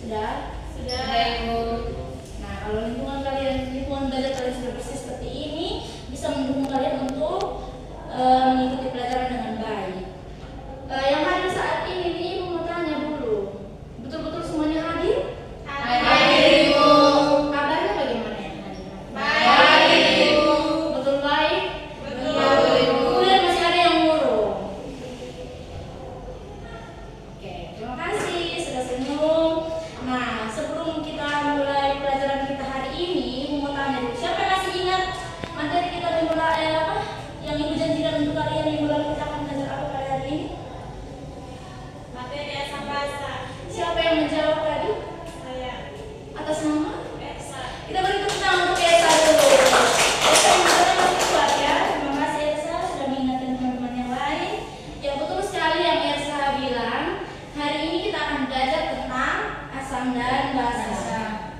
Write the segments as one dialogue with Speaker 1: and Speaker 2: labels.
Speaker 1: Sudah?
Speaker 2: Sudah.
Speaker 1: Ibu. Nah, kalau lingkungan belajar kalian sudah bersih seperti ini, bisa mendukung kalian untuk mengikuti pelajaran dengan baik. Yang hadir saat ini Ibu mau tanya dulu, betul-betul semuanya hadir?
Speaker 2: Hadir, Ibu.
Speaker 1: Kabarnya bagaimana yang hadir?
Speaker 2: Baik, Ibu.
Speaker 1: Betul baik?
Speaker 2: Betul, Ibu.
Speaker 1: Kemudian masih ada yang murung. Oke, terima kasih sudah senyum. Nah, sebelum kita mulai pelajaran kita hari ini, mau tanya dulu, siapa yang masih ingat materi kita mulai apa? Yang Ibu janjikan untuk kalian yang mulai kita akan belajar apa pada hari ini?
Speaker 2: Materi asam basa.
Speaker 1: Siapa yang menjawab tadi?
Speaker 2: Saya.
Speaker 1: Atas nama?
Speaker 2: Elsa.
Speaker 1: Kita beri tepuk tangan untuk Elsa dulu. Elsa yang menjawab masih kuat ya. Terima kasih Elsa sudah mengingatkan teman-teman yang lain. Ya betul sekali yang Elsa bilang. Hari ini kita akan belajar tentang asam dan basa.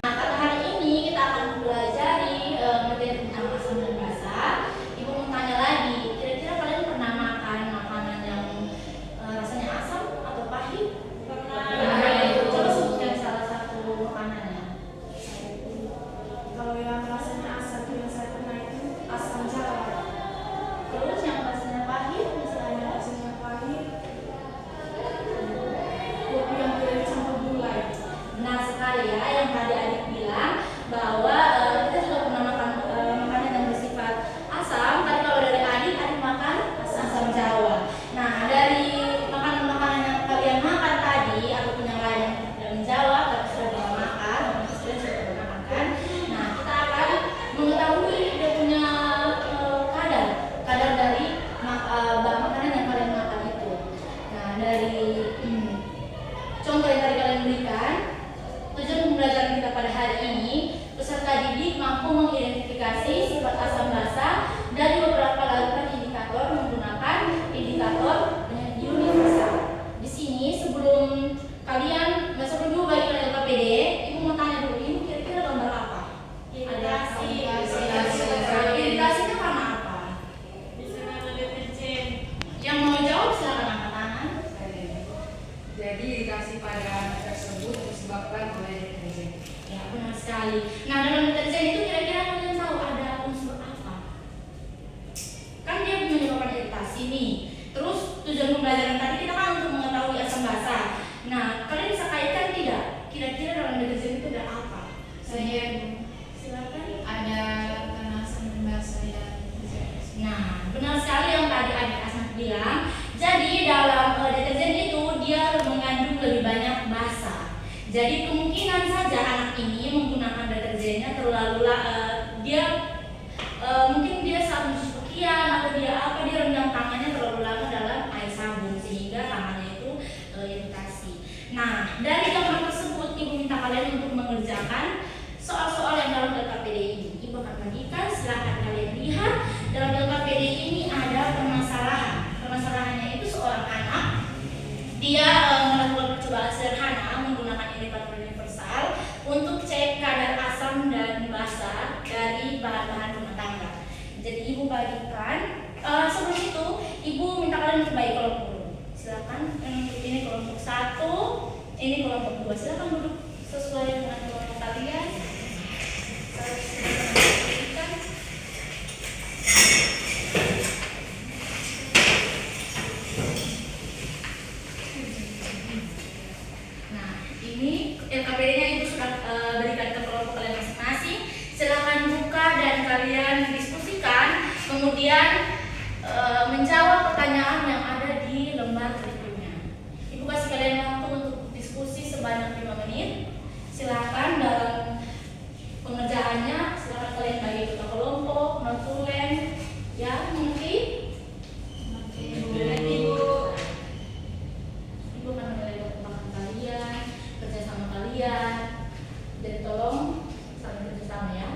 Speaker 1: Nah, pada hari ini kita akan mempelajari materi tentang asam dan basa. Ibu mau tanya lagi, kira-kira kalian pernah makan makanan yang rasanya asam atau pahit?
Speaker 2: Pernah.
Speaker 1: Coba sebutkan salah satu makanannya.
Speaker 3: Kalau yang rasanya asam yang saya pernah itu asam jawa.
Speaker 1: Terus yang rasanya pahit misalnya.
Speaker 3: Rasanya pahit. Kopi yang tidak dicampur gulai.
Speaker 1: Benar sekali ya, yang tadi adik bilang bahwa kita juga pernah makan makanan yang bersifat asam. Tadi kalau dari adik makan asam Jawa. Nah, dari makanan-makanan yang kalian makan tadi ataupun yang lain yang tidak menjawab tapi sudah pernah makan, mungkin kalian sudah pernah makan kan? Nah, kita akan mengetahui dia punya kadar dari makanan yang kalian makan itu. Nah, dari contoh yang tadi kalian berikan, tujuan pembelajaran kita pada hari ini, peserta didik mampu mengidentifikasi sifat asam basa dari beberapa larutan indikator menggunakan indikator universal. Di sini sebelum dulu bagi kalian KPD, Ibu mau tanya dulu, Ibu kira-kira gambar apa?
Speaker 2: Iritasi.
Speaker 1: Iritasinya karena apa?
Speaker 2: Bisa karena deterjen.
Speaker 1: Yang mau jawab silakan angkat tangan.
Speaker 4: Jadi iritasi pada anak tersebut disebabkan oleh deterjen.
Speaker 1: Ya, benar sekali. Nah, dalam deterjen itu kira-kira kalian tahu ada unsur apa? Kan dia menyebabkan iritasi nih. Terus tujuan pembelajaran tadi kita kan untuk mengetahui asam basa. Nah, kalian bisa kaitkan tidak? Kira-kira dalam deterjen itu ada apa?
Speaker 4: Saya
Speaker 1: Silakan.
Speaker 4: ada karena asam dan basa yang
Speaker 1: Nah, benar sekali yang tadi adik Asnaf bilang. Jadi dalam deterjen itu dia mengandung lebih banyak basa. Jadi kemungkinan saja anak ini menggunakan deterjennya mungkin dia saat mencuci pakaian atau dia rendam tangannya terlalu lama dalam air sabun sehingga tangannya itu iritasi. Nah, dari gambar tersebut Ibu minta kalian untuk mengerjakan soal-soal yang dalam LKPD ini. Ibu akan bagikan, silahkan kalian lihat. Dalam LKPD ini ada permasalahan. Permasalahannya itu seorang anak, dia melakukan percobaan sederhana menggunakan indikator universal untuk cek kadar asam dan basa dari bahan-bahan rumah tangga. Jadi Ibu bagikan. Sebelum itu, Ibu minta kalian untuk bagi kelompok dulu. Silakan. Ini kelompok 1, ini kelompok 2. Silakan duduk sesuai dengan kelompok kalian. Nah, ini LKPD-nya Ibu sudah berikan ke kelompok kalian masing-masing. Silakan buka dan kalian diskusikan, kemudian menjawab pertanyaan yang ada di lembar berikutnya. Ibu kasih kalian waktu untuk diskusi sebanyak 5 menit. Silakan dalam pengerjaannya, silakan kalian bagi ke kelompok, notulen, ya mengerti? Ibu akan menilai perkembangan kalian, kerja sama kalian. Jadi tolong saling kerja sama ya.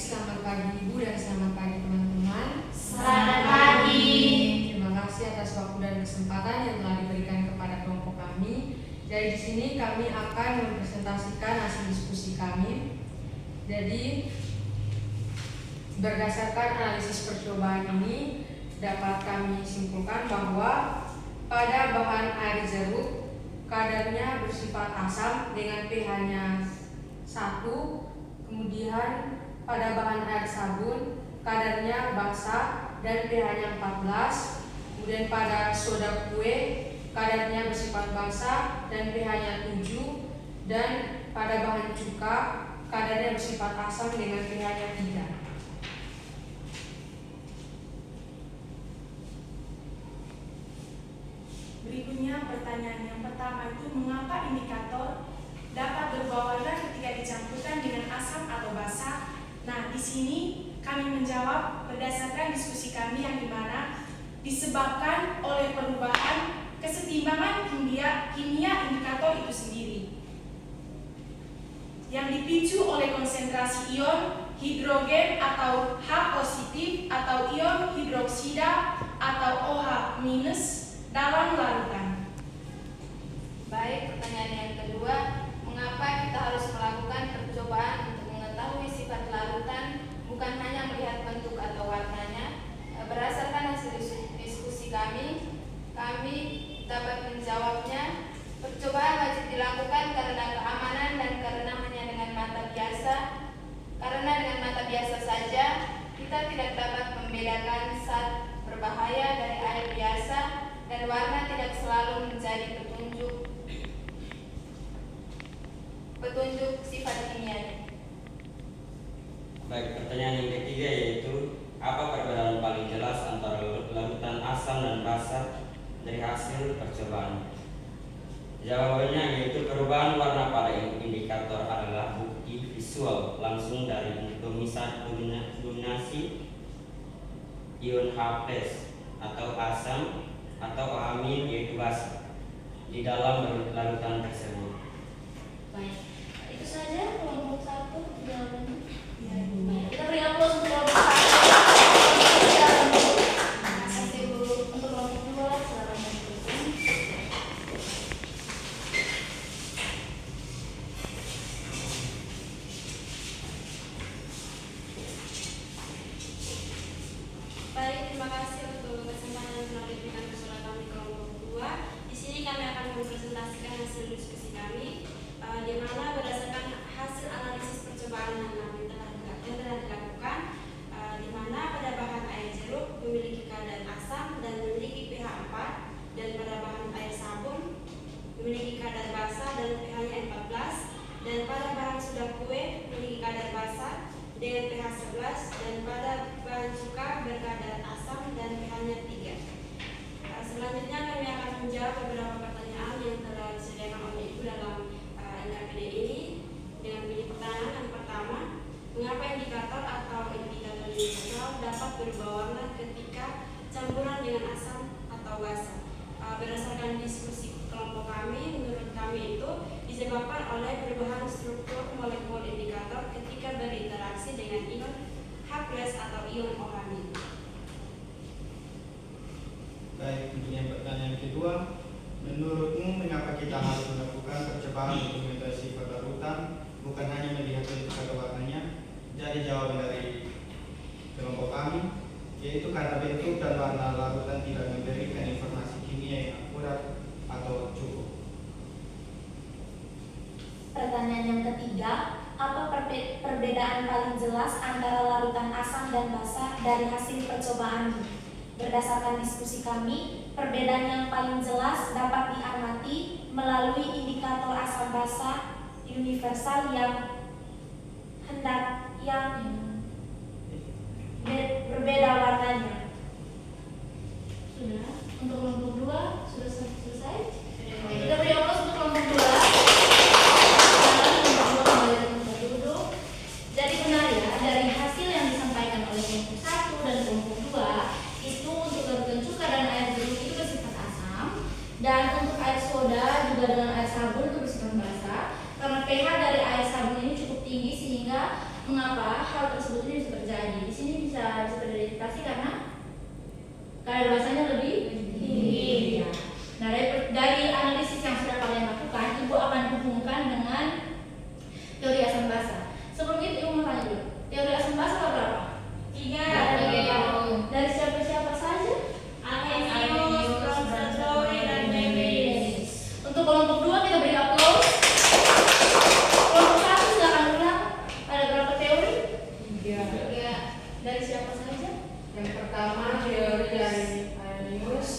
Speaker 4: selamat pagi Ibu dan selamat pagi teman-teman.
Speaker 1: Selamat pagi.
Speaker 4: Terima kasih atas waktu dan kesempatan yang telah diberikan kepada kelompok kami. Dari sini kami akan mempresentasikan hasil diskusi kami. Jadi berdasarkan analisis percobaan ini dapat kami simpulkan bahwa pada bahan air jeruk kadarnya bersifat asam dengan pH-nya 1, kemudian pada bahan air sabun kadarnya basa dan pH-nya 14, kemudian pada soda kue kadarnya bersifat basa dan pH-nya 7, dan pada bahan cuka kadarnya bersifat asam dengan pH-nya 3.
Speaker 3: Berikutnya pertanyaan yang pertama itu, mengapa indikator dapat berubah warna ketika dicampurkan dengan asam atau basa? Nah, di sini kami menjawab berdasarkan diskusi kami yang dimana disebabkan oleh perubahan kesetimbangan kimia indikator itu sendiri yang dipicu oleh konsentrasi ion hidrogen atau H positif atau ion hidroksida atau OH minus dalam larutan.
Speaker 5: Baik, pertanyaan yang kedua, mengapa kita harus melakukan percobaan untuk mengetahui sifat larutan bukan hanya melihat bentuk atau warnanya? Berdasarkan hasil diskusi kami dapat menjawabnya. Percobaan wajib dilakukan karena keamanan dan karena hanya dengan mata biasa. Karena dengan mata biasa saja kita tidak dapat membedakan zat berbahaya dari air biasa, dan warna tidak selalu menjadi petunjuk sifat kimia.
Speaker 6: Baik, pertanyaan yang ketiga yaitu apa perbedaan paling jelas antara larutan asam dan basa dari hasil percobaan? Jawabannya yaitu perubahan warna pada indikator adalah bukti visual langsung dari dominasi ion H+ atau asam atau amin yaitu basa di dalam larutan tersebut.
Speaker 1: Baik, itu saja kelompok 1 jawabannya. Baik, kita beri aplaus untuk kelompok 1. Terima kasih Bu. Untuk kelompok 2 silakan mengikuti.
Speaker 2: Baik, terima kasih untuk kesempatan yang telah diberikan kepada kami kelompok 2. Di sini kami akan mempresentasikan hasil diskusi kami, di mana berdasarkan hasil analisis percobaan yang telah dilakukan, di mana pada bahan air jeruk memiliki kadar asam dan memiliki pH 4, dan pada bahan air sabun memiliki kadar basa dan pH-nya 14, dan pada bahan soda kue memiliki kadar basa dengan pH 11, dan pada bahan cuka berkadar asam dan pH-nya 3. Selanjutnya kami akan menjawab beberapa pertanyaan yang telah disediakan oleh Ibu dalam NKPD ini dengan pilih pertanyaan yang pertama, mengapa indikator atau indikator universal dapat berubah warna ketika campuran dengan asam atau basa? Berdasarkan diskusi kelompok kami, menurut kami itu disebabkan oleh perubahan struktur molekul indikator ketika berinteraksi dengan ion H+ atau ion OH-.
Speaker 7: Baik, untuk yang pertanyaan kedua, menurutmu mengapa kita harus melakukan percobaan untuk mengetahui sifat larutan bukan hanya melihat bentuk atau warnanya? Jadi jawaban dari kelompok kami yaitu karena bentuk dan warna larutan tidak memberikan informasi kimia yang akurat atau cukup.
Speaker 1: Pertanyaan yang ketiga, apa perbedaan paling jelas antara larutan asam dan basa dari hasil percobaan? Berdasarkan diskusi kami, perbedaan yang paling jelas dapat diamati melalui indikator asam basa universal yang berbeda warnanya. Sudah, untuk kelompok 2 sudah selesai. Kita beri aplaus untuk kelompok 2. Jadi benar ya, dari hasil yang disampaikan oleh kelompok 1 dan kelompok 2 itu untuk larutan cuka dan air jeruk itu bersifat asam, dan untuk air soda juga dengan air sabun itu bersifat basa. Karena pH dari air sabun ini cukup tinggi sehingga mengapa hal tersebut ini bisa terjadi? Di sini bisa teridentifikasi karena kadar basanya lebih tinggi. Ya. Nah, dari analisis yang sudah kalian lakukan, Ibu akan hubungkan dengan teori asam basa. Sebelum itu Ibu mau tanya dulu, teori asam basa berapa?
Speaker 2: 3.
Speaker 1: Dari siapa-siapa saja?
Speaker 2: Arrhenius, Bronsted Lowry, dan Lewis.
Speaker 1: Untuk kelompok 2 kita beri aplaus. Kelompok 1 silakan ulang. Ada berapa teori?
Speaker 4: 3.
Speaker 1: Dari siapa saja?
Speaker 4: Yang pertama teori dari Arrhenius,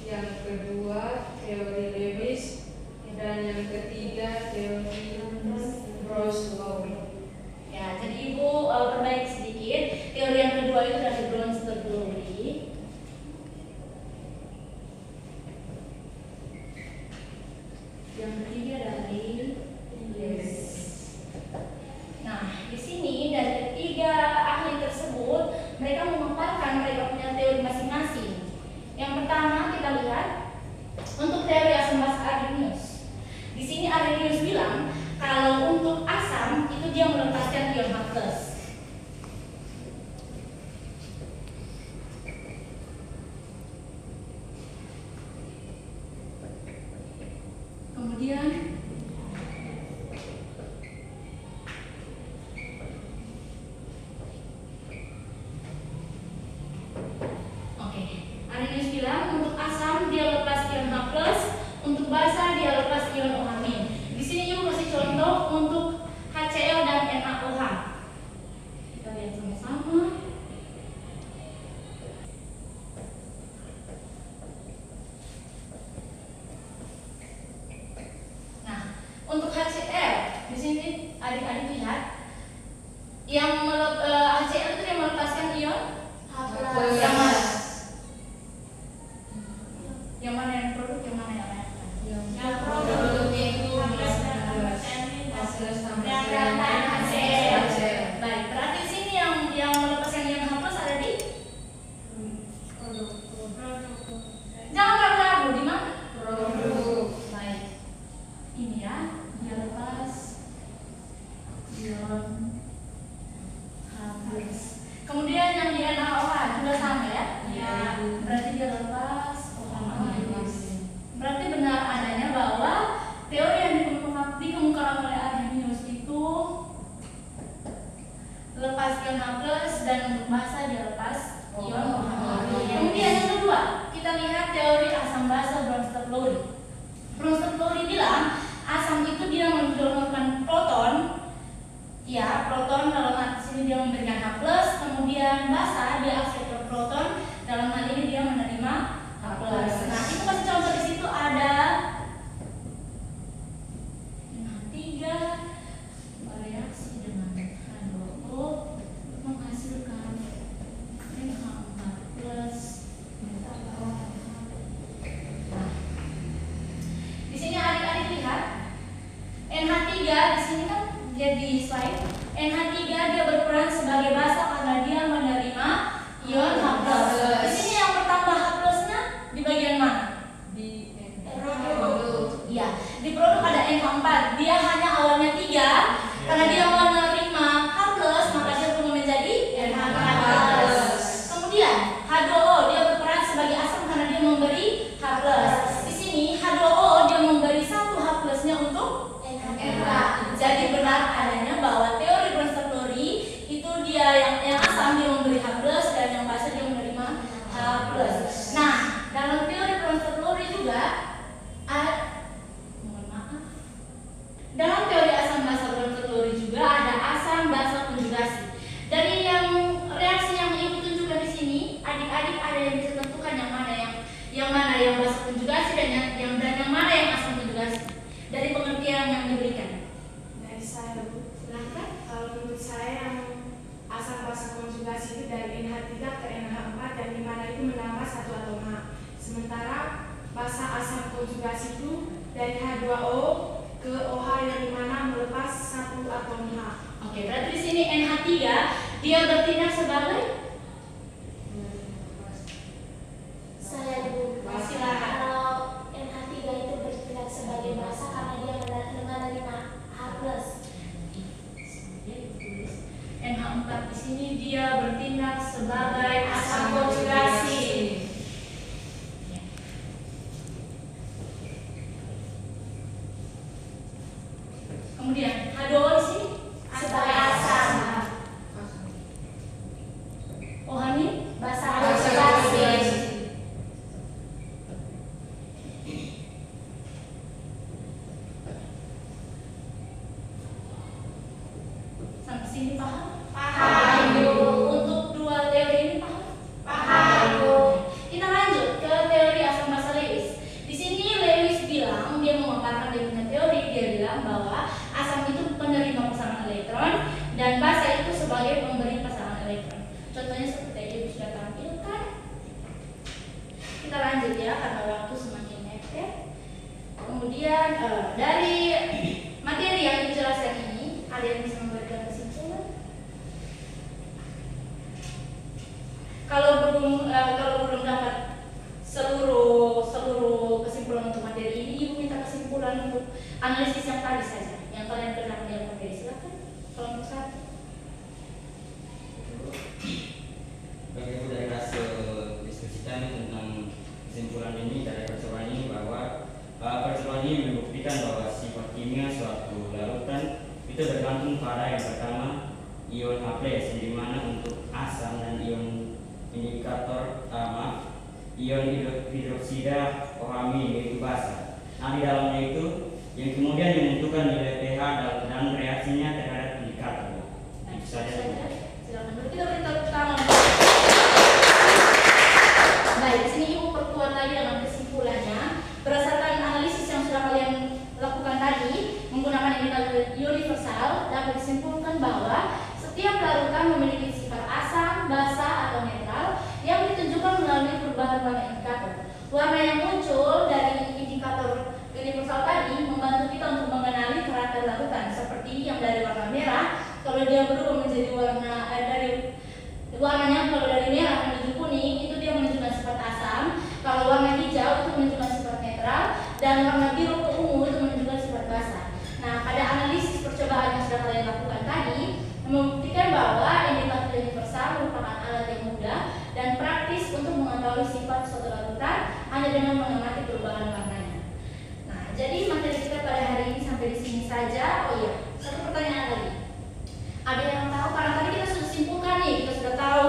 Speaker 4: yang kedua teori Lewis, dan yang ketiga teori Bronsted-Lowry.
Speaker 1: Ya, jadi Ibu perbaiki sedikit. Teori yang kedua itu dari Bronsted-Lowry. Yang ketiga dari Lewis. Nah, di sini dari ketiga ahli tersebut mereka memaparkan mereka punya teori masing-masing. Yang pertama kita lihat untuk teori asam basa Arrhenius. Di sini Arrhenius bilang kalau untuk asam itu dia melepaskan ion H+. Kemudian Arrhenius bilang untuk asam dia lepas ion H+, untuk basa dia lepas ion OH-. Di sini Ibu kasih contoh untuk HCl dan NaOH. Kita lihat sama-sama. Nah, untuk HCl di sini adik-adik lihat yang HCl itu yang melepaskan ion
Speaker 2: H+.
Speaker 1: yang mana? Yang mana yang produk, yang mana yang reaktan?
Speaker 2: Yang produk itu
Speaker 1: Baik, berarti sini yang melepaskan ion H+ ada di? Jangan ragu-ragu, di mana? Baik. Ini ya, dia lepas ion H+. Kemudian yang di NaOH juga sama ya?
Speaker 2: Iya.
Speaker 1: Berarti dia lepas OH-. Berarti benar adanya bahwa teori yang dikemukakan oleh Arrhenius itu lepas ion H+ dan untuk basa dia lepas ion OH. Kemudian yang kedua, kita lihat teori asam basa Bronsted-Lowry. Bronsted-Lowry bilang asam itu dia mendonorkan proton. Ya, proton dalam arti sini dia memberikan H+, kemudian basa dia akseptor proton, dalam hal ini dia menerima H+. Nah, itu kasih contoh di situ ada NH3 bereaksi dengan H2O menghasilkan NH4+. Nah, di sini adik-adik lihat NH3 di sini kan jadi slide. NH3 dia berperan sebagai basa karena dia menerima ion H+. Di sini yang bertambah H+-nya di bagian mana?
Speaker 4: Di
Speaker 2: Produk.
Speaker 1: Ya, di produk ada NH4. Dia hanya awalnya 3 karena dia menerima H+, maka dia berubah menjadi NH4. Kemudian H2O dia berperan sebagai asam karena dia memberi H+. Di sini H2O dia memberi satu H+-nya untuk NH. Jadi benar adanya bahwa teori Bronsted-Lowry itu dia yang asam dia memberi H+ dan yang basa dia menerima H+. Nah, dalam teori Bronsted-Lowry juga dalam teori asam basa Bronsted-Lowry juga ada asam basa konjugasi. Dari yang reaksi yang Ibu tunjukkan di sini, adik-adik ada yang bisa tentukan yang mana yang basa konjugasi dan yang mana yang asam konjugasi dari pengertian yang diberikan.
Speaker 3: Dari saya, Bu.
Speaker 1: Silahkan.
Speaker 3: Kalau menurut saya yang asam basa konjugasi itu dari NH3 ke NH4 dan di mana itu menambah satu atom H. Sementara basa asam konjugasi itu dari H2O ke OH yang di mana melepas satu atom H.
Speaker 1: Oke, berarti di sini NH3 dia bertindak sebagai
Speaker 2: Saya dulu.
Speaker 1: Silakan.
Speaker 2: Kalau NH3 itu bertindak sebagai basa karena dia menerima H+.
Speaker 1: bilang bahwa asam itu penerima pasangan elektron dan basa itu sebagai pemberi pasangan elektron. Contohnya seperti yang Ibu sudah tampilkan. Kita lanjut ya karena waktu semakin mepet. Kemudian dari materi yang dijelaskan ini, ada yang bisa memberikan kesimpulan? Kalau belum dapat seluruh kesimpulan untuk materi ini, Ibu minta kesimpulan untuk analisis yang tadi saja, yang kalian kerjakan dalam materi. Silakan. Kelompok 1.
Speaker 6: Bagi Ibu, dari hasil diskusi kami tentang kesimpulan ini dari percobaan ini bahwa percobaan ini membuktikan bahwa sifat kimia suatu larutan itu bergantung pada yang pertama ion H+, di mana untuk asam dan ion indikator ion hidroksida OH- yaitu basa. Nah, di dalamnya itu yang kemudian menentukan nilai pH dan reaksinya terhadap indikator. Itu saja.
Speaker 1: Silakan dulu kita beri tepuk tangan. Baik, di sini Ibu perkuat lagi dengan kesimpulannya. Berdasarkan analisis yang sudah kalian lakukan tadi menggunakan indikator universal, dapat disimpulkan bahwa setiap larutan memiliki sifat asam, basa, atau netral yang ditunjukkan melalui perubahan warna indikator. Warna yang muncul dari indikator universal tadi membantu kita untuk mengenali karakter larutan, seperti yang dari warna merah. Kalau dia berubah menjadi warnanya kalau dari merah menuju kuning, itu dia menunjukkan sifat asam. Kalau warna hijau itu menunjukkan sifat netral, dan warna biru ke ungu itu menunjukkan sifat basa. Nah, pada analisis percobaan yang sudah kalian lakukan tadi membuktikan bahwa indikator universal merupakan alat yang mudah dan praktis untuk mengetahui sifat suatu larutan hanya dengan mengamati perubahan warnanya. Nah, jadi materi kita pada hari ini sampai di sini saja. Oh iya, satu pertanyaan lagi. Ada yang tahu? Karena tadi kita sudah simpulkan nih, kita sudah tahu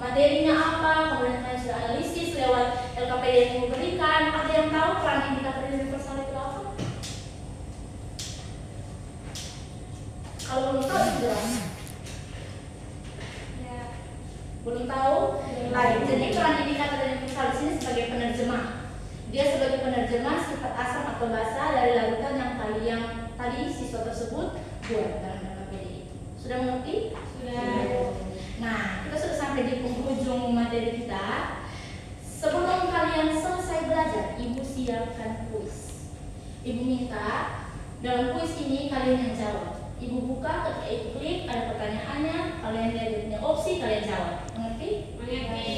Speaker 1: materinya apa, kemudian kalian sudah analisis lewat LKPD yang diberikan. Ada yang tahu peran indikator universal itu apa? Kalau belum tahu sudah.
Speaker 2: Ya,
Speaker 1: Belum tahu? Baik. Jadi peran indikator universal di sini sebagai penerjemah. Dia sebagai penerjemah sifat asam atau basa dari larutan yang tadi siswa tersebut buat dalam LKPD. Sudah mengerti?
Speaker 2: Sudah.
Speaker 1: Nah, kita sudah sampai di penghujung materi kita. Sebelum kalian selesai belajar, Ibu siapkan kuis. Ibu minta dalam kuis ini kalian yang jawab. Ibu buka, ketika itu klik, ada pertanyaannya, kalian lihat dia punya opsi, kalian jawab. Mengerti?
Speaker 2: Mengerti.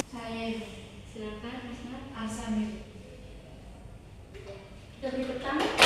Speaker 1: Saya silakan Mas Nat.
Speaker 3: Asam.
Speaker 1: Kita beri pertama.